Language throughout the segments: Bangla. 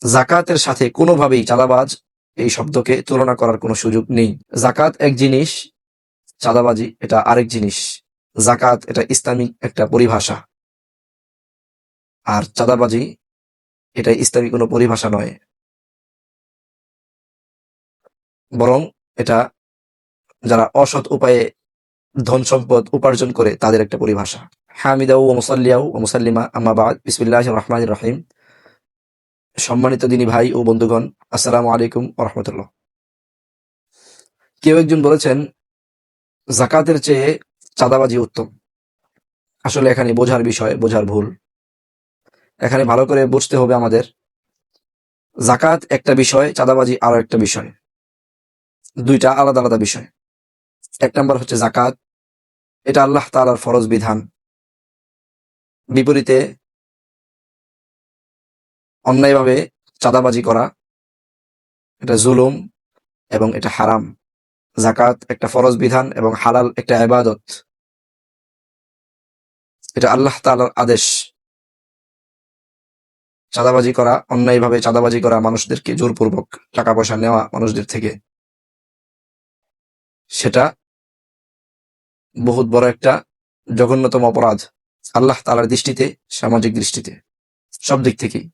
জাকাতের সাথে কোনোভাবেই চাঁদাবাজ এই শব্দকে তুলনা করার কোনো সুযোগ নেই। জাকাত এক জিনিস, চাঁদাবাজি এটা আরেক জিনিস। জাকাত এটা ইসলামিক একটা পরিভাষা, আর চাঁদাবাজি এটা ইসলামিক কোনো পরিভাষা নয়, বরং এটা যারা অসৎ উপায়ে ধন সম্পদ উপার্জন করে তাদের একটা পরিভাষা। হামিদাউ ও মুসাল্লিয়াউ ও মুসাল্লিমা আম্মা বাদ, বিসমিল্লাহির রহমানির রহিম। সম্মানিত দিনী ভাই ও বন্ধুগণ, আসসালামু আলাইকুম ওয়া রাহমাতুল্লাহ। কেউ একজন বলেছেন জাকাতের চেয়ে চাঁদাবাজি উত্তম। আসলে এখানে বোঝার বিষয়, বোঝার ভুল। এখানে ভালো করে বুঝতে হবে আমাদের, জাকাত একটা বিষয়, চাঁদাবাজি আরো একটা বিষয়, দুইটা আলাদা আলাদা বিষয়। এক নম্বর হচ্ছে জাকাত, এটা আল্লাহ তাআলার ফরজ বিধান। বিপরীতে অন্যায়ভাবে চাঁদাবাজি করা এটা জুলুম এবং এটা হারাম। জাকাত একটা ফরজ বিধান এবং হালাল একটা ইবাদত, এটা আল্লাহ তাআলার আদেশ। চাঁদাবাজি করা, অন্যায়ভাবে চাঁদাবাজি করা, মানুষদেরকে জোরপূর্বক টাকা পয়সা নেওয়া মানুষদের থেকে, সেটা বহুত বড় একটা জঘন্যতম অপরাধ আল্লাহ তাআলার দৃষ্টিতে, সামাজিক দৃষ্টিতে, সব দিক থেকেই।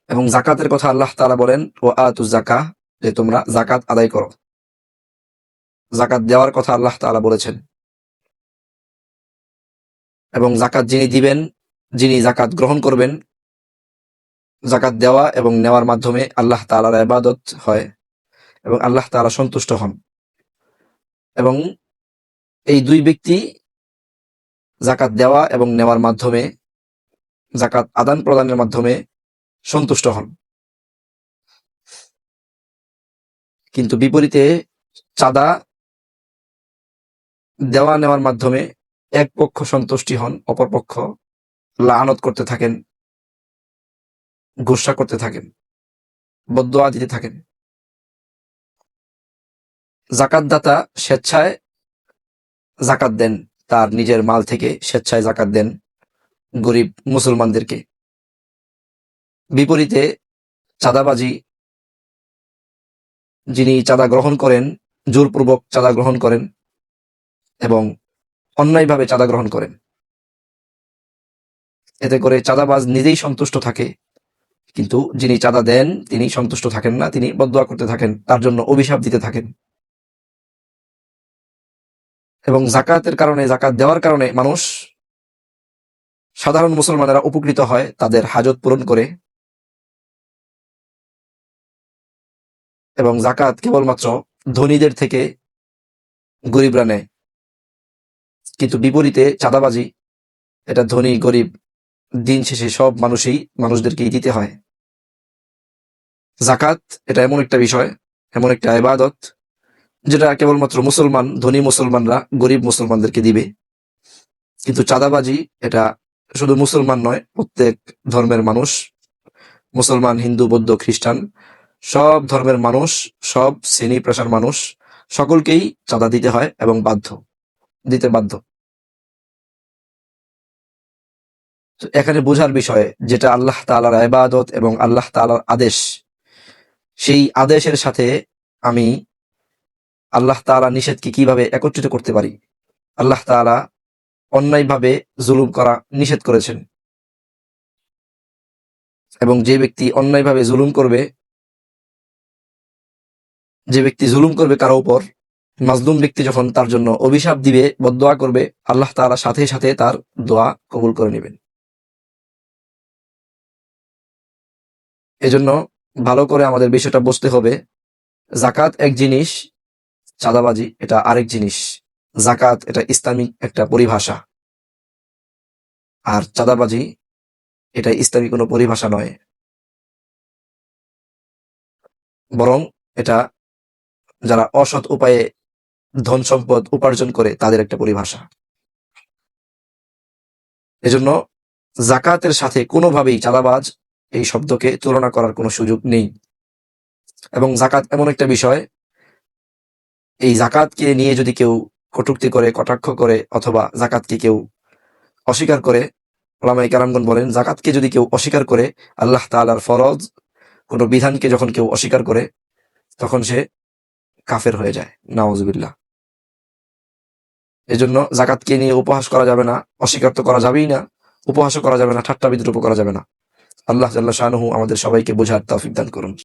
এবং জাকাতের কথা আল্লাহ তাআলা বলেন, ও আতু যাকাহ, যে তোমরা জাকাত আদায় করো। জাকাত দেওয়ার কথা আল্লাহ তাআলা বলেছেন। এবং জাকাত যিনি দিবেন, যিনি জাকাত গ্রহণ করবেন, জাকাত দেওয়া এবং নেওয়ার মাধ্যমে আল্লাহ তাআলার ইবাদত হয় এবং আল্লাহ তাআলা সন্তুষ্ট হন। এবং এই দুই ব্যক্তি জাকাত দেওয়া এবং নেওয়ার মাধ্যমে, জাকাত আদান প্রদানের মাধ্যমে সন্তুষ্ট হন। কিন্তু বিপরীতে চাঁদা দেওয়া নেওয়ার মাধ্যমে এক পক্ষ সন্তুষ্টি হন, অপর পক্ষ লানত করতে থাকেন, গুসা করতে থাকেন, বদদোয়া দিতে থাকেন। জাকাতদাতা স্বেচ্ছায় জাকাত দেন, তার নিজের মাল থেকে স্বেচ্ছায় জাকাত দেন গরিব মুসলমানদেরকে। বিপরীতে চাঁদাবাজি, যিনি চাঁদা গ্রহণ করেন, জোরপূর্বক চাঁদা গ্রহণ করেন এবং অন্যায়ভাবে চাঁদা গ্রহণ করেন, এতে করে চাঁদাবাজ নিজেই সন্তুষ্ট থাকে, কিন্তু যিনি চাঁদা দেন তিনি সন্তুষ্ট থাকেন না, তিনি বদদোয়া করতে থাকেন, তার জন্য অভিশাপ দিতে থাকেন। এবং জাকাতের কারণে, জাকাত দেওয়ার কারণে মানুষ, সাধারণ মুসলমানেরা উপকৃত হয়, তাদের হাজত পূরণ করে। এবং জাকাত কেবলমাত্র ধনীদের থেকে গরিবরা নেয়, কিন্তু বিপরীতে চাঁদাবাজি এটা ধনী গরিব দিন শেষে সব মানুষদেরকেই দিতে হয়। জাকাত এটা এমন একটা বিষয়, এমন একটা ইবাদত, যেটা কেবলমাত্র মুসলমান, ধনী মুসলমানরা গরিব মুসলমানদেরকে দিবে। কিন্তু চাঁদাবাজি এটা শুধু মুসলমান নয়, প্রত্যেক ধর্মের মানুষ, মুসলমান, হিন্দু, বৌদ্ধ, খ্রিস্টান, সব ধর্মের মানুষ, সব শ্রেণী পেশার মানুষ, সকলকেই চাঁদা দিতে হয় এবং দিতে বাধ্য। তো এখানে বোঝার বিষয়, যেটা আল্লাহ তাআলার ইবাদত এবং আল্লাহ তাআলার আদেশ, সেই আদেশের সাথে আমি আল্লাহ তাআলা নিষেধকে কিভাবে একত্রিত করতে পারি। আল্লাহ তাআলা অন্যায়ভাবে জুলুম করা নিষেধ করেছেন, এবং যে ব্যক্তি অন্যায়ভাবে জুলুম করবে, যে ব্যক্তি জুলুম করবে কারো উপর, মাজলুম ব্যক্তি যখন তার জন্য অভিশাপ দিবে, বদদোয়া করবে, আল্লাহ তাআলা সাথে সাথে তার দোয়া কবুল করে নেবেন। এজন্য ভালো করে আমাদের বিষয়টা বুঝতে হবে, জাকাত এক জিনিস, চাঁদাবাজি এটা আরেক জিনিস। জাকাত এটা ইসলামিক একটা পরিভাষা, আর চাঁদাবাজি এটা ইসলামিক কোনো পরিভাষা নয়, বরং এটা যারা অসৎ উপায়ে ধন সম্পদ উপার্জন করে তাদের একটা পরিভাষা। এজন্য জাকাতের সাথে কোনোভাবেই চাঁদাবাজ এই শব্দকে তুলনা করার কোনো সুযোগ নেই। এবং জাকাত এমন একটা বিষয়, এই জাকাতকে নিয়ে যদি কেউ কটূক্তি করে, কটাক্ষ করে, অথবা জাকাতকে কেউ অস্বীকার করে, ওলামায়ে কেরামগণ বলেন, জাকাতকে যদি কেউ অস্বীকার করে, আল্লাহ তাআলার ফরজ কোনো বিধানকে যখন কেউ অস্বীকার করে, তখন সে কাফের হয়ে যায়। নাউজুবিল্লাহ। এজন্য জাকাতকে নিয়ে উপহাস করা যাবে না, অস্বীকার তো করা যাবেই না, উপহাসও করা যাবে না, ঠাট্টা বিদ্রুপ করা যাবে না। আল্লাহ জাল্লা শানুহু আমাদের সবাইকে বোঝার তৌফিক দান করুন।